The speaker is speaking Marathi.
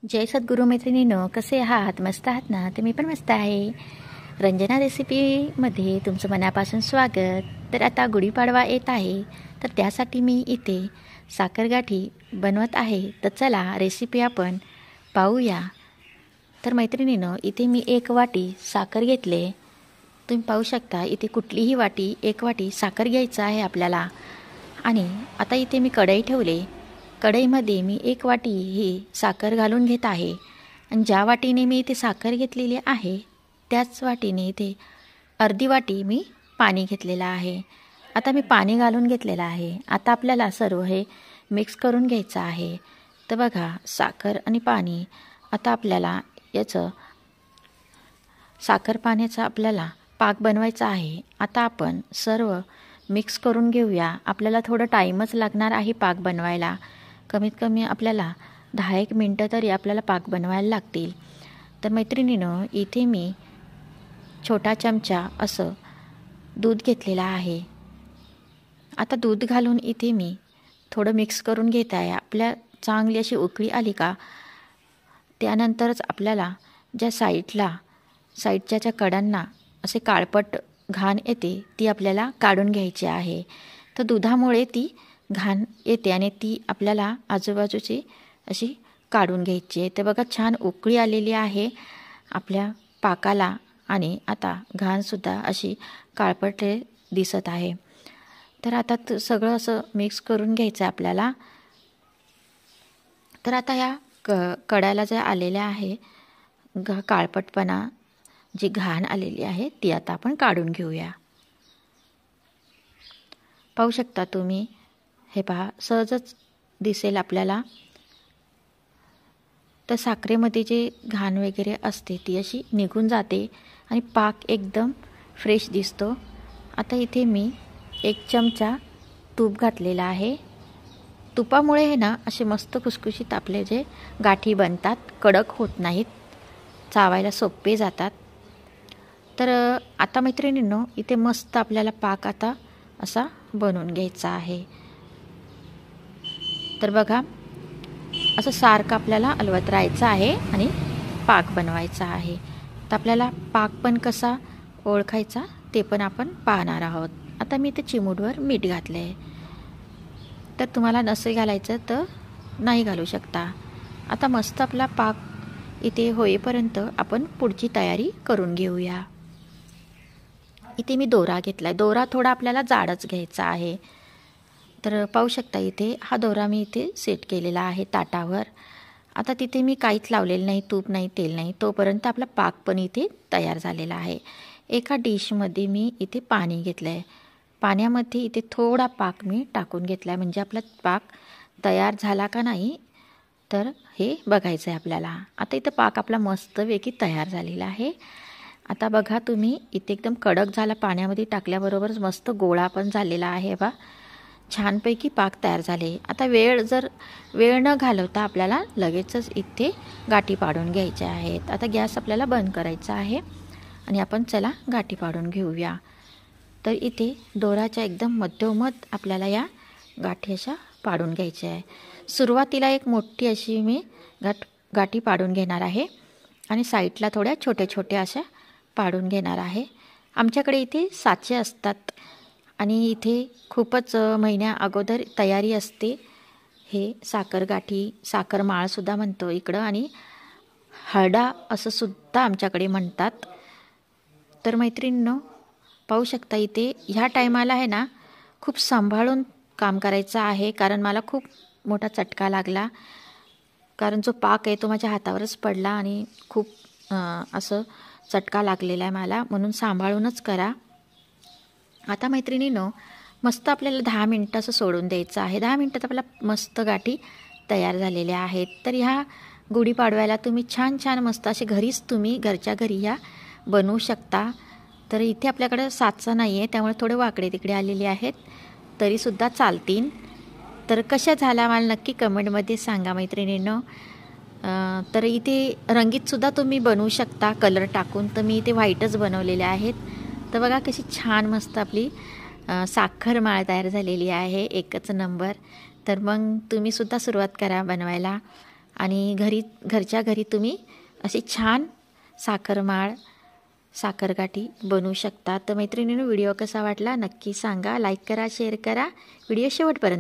जय सद्गुरू मैत्रिणींनो, कसे आहात? मस्त आहात ना? तर मी पण मस्त आहे. रंजना रेसिपीमध्ये तुमचं मनापासून स्वागत. तर आता गुढीपाडवा येत आहे, तर त्यासाठी मी इथे साखरगाठी बनवत आहे. तर चला रेसिपी आपण पाहूया. तर मैत्रिणींनो, इथे मी 1 वाटी साखर घेतले. तुम्ही पाहू शकता इथे कुठलीही वाटी 1 वाटी साखर घ्यायचं आहे आपल्याला. आणि आता इथे मी कढई ठेवले. कढईमध्ये मी 1 वाटी ही साखर घालून घेत आहे. आणि ज्या वाटीने मी इथे साखर घेतलेली आहे त्याच वाटीने इथे अर्धी वाटी मी पाणी घेतलेलं आहे. आता मी पाणी घालून घेतलेलं आहे. आता आपल्याला सर्व हे मिक्स करून घ्यायचं आहे. तर बघा, साखर आणि पाणी आता आपल्याला याचं साखर पाण्याचा आपल्याला पाक बनवायचा आहे. आता आपण सर्व मिक्स करून घेऊया. आपल्याला थोडं टाईमच लागणार आहे पाक बनवायला. कमीत कमी आपल्याला 10-1 मिनटं तरी आपल्याला पाक बनवायला लागतील. तर मैत्रिणींनो, इथे मी छोटा चमचा असं दूध घेतलेलं आहे. आता दूध घालून इथे मी थोडं मिक्स करून घेत आहे. आपल्या चांगली अशी उकळी आली का त्यानंतरच आपल्याला ज्या साईडच्या ज्या कडांना असे काळपट घाण येते ती आपल्याला काढून घ्यायची आहे. तर दुधामुळे ती घाण येते आणि ती आपल्याला आजूबाजूची अशी काढून घ्यायची आहे. तर बघा, छान उकळी आलेली आहे आपल्या पाकाला आणि आता घाणसुद्धा अशी काळपट दिसत आहे. तर आता सगळं असं मिक्स करून घ्यायचं आहे आपल्याला. तर आता ह्या कडाला जे आलेल्या आहे काळपटपणा, जी घाण आलेली आहे ती आता आपण काढून घेऊया. पाहू शकता तुम्ही, हे पहा, सहजच दिसेल आपल्याला. तर साखरेमध्ये जे घाण वगैरे असते ती अशी निघून जाते आणि पाक एकदम फ्रेश दिसतो. आता इथे मी 1 चमचा तूप घातलेला आहे. तुपामुळे हे ना असे मस्त खुसखुशीत आपले जे गाठी बनतात, कडक होत नाहीत, चावायला सोपे जातात. तर आता मैत्रिणींनो, इथे मस्त आपल्याला पाक आता असा बनवून घ्यायचा आहे. तर बघा, असं सारखं आपल्याला हलवत राहायचं आहे आणि पाक बनवायचा आहे. तर आपल्याला पाक पण कसा ओळखायचा ते पण आपण पाहणार आहोत. आता मी इथे चिमूटभर मीठ घातलं आहे. तर तुम्हाला नसेल घालायचं तर नाही घालू शकता. आता मस्त आपला पाक इथे होईपर्यंत आपण पुढची तयारी करून घेऊया. इथे मी दोरा घेतला आहे. दोरा थोडा आपल्याला जाडच घ्यायचा आहे. तर पाहू शकता इथे हा दोरा मी इथे सेट केलेला आहे ताटावर. आता तिथे मी काहीच लावलेलं नाही, तूप नाही, तेल नाही. तोपर्यंत आपला पाक पण इथे तयार झालेला आहे. एका डिशमध्ये मी इथे पाणी घेतलं आहे. पाण्यामध्ये इथे थोडा पाक मी टाकून घेतला आहे, म्हणजे आपला पाक तयार झाला का नाही तर हे बघायचं आहे आपल्याला. आता इथं पाक आपला मस्तपैकी तयार झालेला आहे. आता बघा तुम्ही, इथे एकदम कडक झाला, पाण्यामध्ये टाकल्याबरोबरच मस्त गोळा पण झालेला आहे. बा, छानपैकी पाक तयार झाले. आता वेळ न घालवता आपल्याला लगेचच इथे गाठी पाडून घ्यायच्या आहेत. आता गॅस आपल्याला बंद करायचा आहे आणि आपण चला गाठी पाडून घेऊया. तर इथे दोऱ्याच्या एकदम मध्योमध आपल्याला या गाठी अशा पाडून घ्यायच्या आहे. सुरुवातीला एक मोठी अशी मी गाठी पाडून घेणार आहे आणि साईडला थोड्या छोट्या छोट्या अशा पाडून घेणार आहे. आमच्याकडे इथे साचे असतात आणि इथे खूपच महिन्या अगोदर तयारी असते. हे साखरगाठी, साखर माळसुद्धा म्हणतो इकडं, आणि हळडा असं सुद्धा आमच्याकडे म्हणतात. तर मैत्रिणींनो, पाहू शकता इथे ह्या टायमाला आहे ना खूप सांभाळून काम करायचं आहे, कारण मला खूप मोठा चटका लागला. कारण जो पाक आहे तो माझ्या हातावरच पडला आणि खूप असं चटका लागलेला आहे मला, म्हणून सांभाळूनच करा. आता मैत्रिणींनो, मस्त आपल्याला 10 मिनटं असं सोडून द्यायचं आहे. 10 मिनटात आपल्या मस्त गाठी तयार झालेल्या आहेत. तर ह्या गुढीपाडव्याला तुम्ही छान छान मस्त असे घरीच तुम्ही घरच्या घरी या बनवू शकता. तर इथे आपल्याकडं साचा नाही आहे, त्यामुळे थोडे वाकडे तिकडे आलेले आहेत, तरीसुद्धा चालतील. तर कशा झाल्या मला नक्की कमेंटमध्ये सांगा मैत्रिणींनो. तर इथे रंगीतसुद्धा तुम्ही बनवू शकता कलर टाकून. तर मी इथे व्हाईटच बनवलेले आहेत. तर बघा कशी छान मस्त आपली साखर माळ तयार झालेली आहे, एकच नंबर. तर मग तुम्हीसुद्धा सुरुवात करा बनवायला. आणि घरच्या घरी तुम्ही अशी छान साखरमाळ साखरगाठी बनवू शकता. तर मैत्रिणींनो, व्हिडिओ कसा वाटला नक्की सांगा. लाईक करा, शेअर करा, व्हिडिओ शेवटपर्यंत